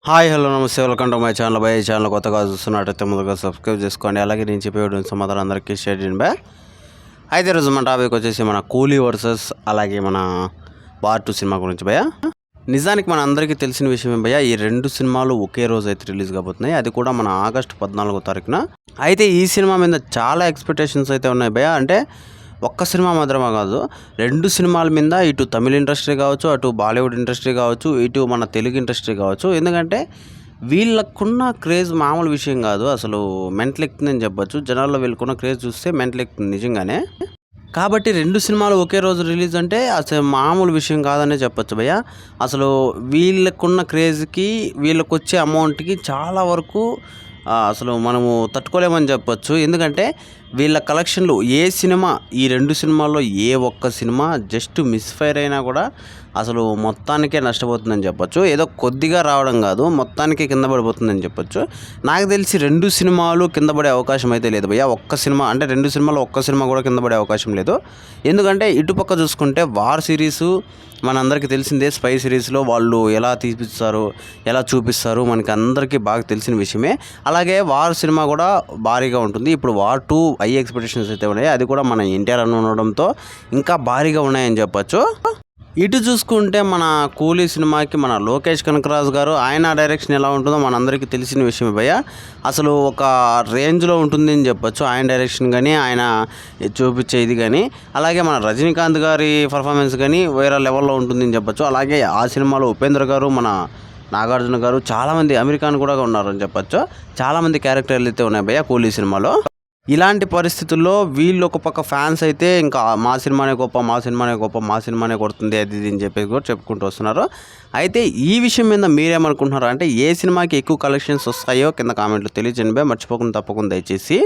Hi hello నమస్తే welcome to my channel by channel కొత్తగా చూస్తున్నట్టయితే ముందుగా సబ్స్క్రైబ్ చేసుకోండి. అలాగే నేను చెప్పే వీడియో సమాధానం అందరికీ షేర్ చేయండి బై. అయితే ఈరోజు మన టాపిక్ వచ్చేసి మన కూలీ వర్సెస్ అలాగే మన వార్ 2 సినిమా గురించి భయ్యా. నిజానికి మన అందరికీ తెలిసిన విషయమే భయ్యా, ఈ రెండు సినిమాలు ఒకే రోజు అయితే రిలీజ్ కాబోతున్నాయి. అది కూడా మన ఆగస్టు 14వ తారీఖున. అయితే ఈ సినిమా మీద చాలా ఎక్స్పెక్టేషన్స్ అయితే ఉన్నాయి భయ్యా. అంటే ఒక్క సినిమా మాత్రమే కాదు, రెండు సినిమాల మీద ఇటు తమిళ ఇండస్ట్రీ కావచ్చు, అటు బాలీవుడ్ ఇండస్ట్రీ కావచ్చు, ఇటు మన తెలుగు ఇండస్ట్రీ కావచ్చు. ఎందుకంటే వీళ్ళకున్న క్రేజ్ మామూలు విషయం కాదు, అసలు మెంటల్ ఎక్కుతుందని చెప్పొచ్చు. జనాల్లో వీళ్ళకున్న క్రేజ్ చూస్తే మెంటల్ ఎక్కుతుంది నిజంగానే. కాబట్టి రెండు సినిమాలు ఒకే రోజు రిలీజ్ అంటే అసలు మామూలు విషయం కాదనే చెప్పొచ్చు భయ్య. అసలు వీళ్ళకున్న క్రేజ్కి వీళ్ళకి వచ్చే అమౌంట్కి చాలా వరకు అసలు మనము తట్టుకోలేమని చెప్పొచ్చు. ఎందుకంటే వీళ్ళ కలెక్షన్లు ఏ సినిమా, ఈ రెండు సినిమాల్లో ఏ ఒక్క సినిమా జస్ట్ మిస్ఫైర్ అయినా కూడా అసలు మొత్తానికే నష్టపోతుందని చెప్పొచ్చు. ఏదో కొద్దిగా రావడం కాదు, మొత్తానికి కింద పడిపోతుందని చెప్పొచ్చు. నాకు తెలిసి రెండు సినిమాలు కింద పడే అవకాశం అయితే లేదు భయ్య. ఒక్క సినిమా అంటే రెండు సినిమాలు ఒక్క సినిమా కూడా కింద పడే అవకాశం లేదు. ఎందుకంటే ఇటుపక్క చూసుకుంటే వార్ సిరీసు మనందరికీ తెలిసిందే. స్పై సిరీస్లో వాళ్ళు ఎలా తీపిస్తారు, ఎలా చూపిస్తారు మనకి అందరికీ బాగా తెలిసిన విషయమే. అలాగే వార్ సినిమా కూడా భారీగా ఉంటుంది. ఇప్పుడు వార్ 2 హై ఎక్స్పెక్టేషన్స్ అయితే ఉన్నాయి. అది కూడా మన ఎన్టీఆర్ అని ఉండడంతో ఇంకా భారీగా ఉన్నాయని చెప్పొచ్చు. ఇటు చూసుకుంటే మన కూలీ సినిమాకి మన లోకేష్ కనకరాజు గారు, ఆయన డైరెక్షన్ ఎలా ఉంటుందో మనందరికీ తెలిసిన విషయమే భయ్య. అసలు ఒక రేంజ్లో ఉంటుంది అని చెప్పొచ్చు ఆయన డైరెక్షన్ కానీ, ఆయన చూపించేది కానీ. అలాగే మన రజనీకాంత్ గారి పర్ఫార్మెన్స్ కానీ వేరే లెవెల్లో ఉంటుందని చెప్పొచ్చు. అలాగే ఆ సినిమాలో ఉపేంద్ర గారు, మన నాగార్జున గారు, చాలామంది అమెరికాన్ కూడా ఉన్నారని చెప్పొచ్చు. చాలామంది క్యారెక్టర్లు అయితే ఉన్నాయి భయ్య కూలీ సినిమాలో. ఇలాంటి పరిస్థితుల్లో వీళ్ళు ఒక పక్క ఫ్యాన్స్ అయితే ఇంకా మా సినిమానే గొప్ప, మా సినిమానే గొప్ప, మా సినిమానే కొడుతుంది అది ఇది అని చెప్పేసి కూడా చెప్పుకుంటూ వస్తున్నారు. అయితే ఈ విషయం మీద మీరేమనుకుంటున్నారు అంటే ఏ సినిమాకి ఎక్కువ కలెక్షన్స్ వస్తాయో కింద కామెంట్లు తెలియజేయండి. మర్చిపోకుండా తప్పకుండా దయచేసి.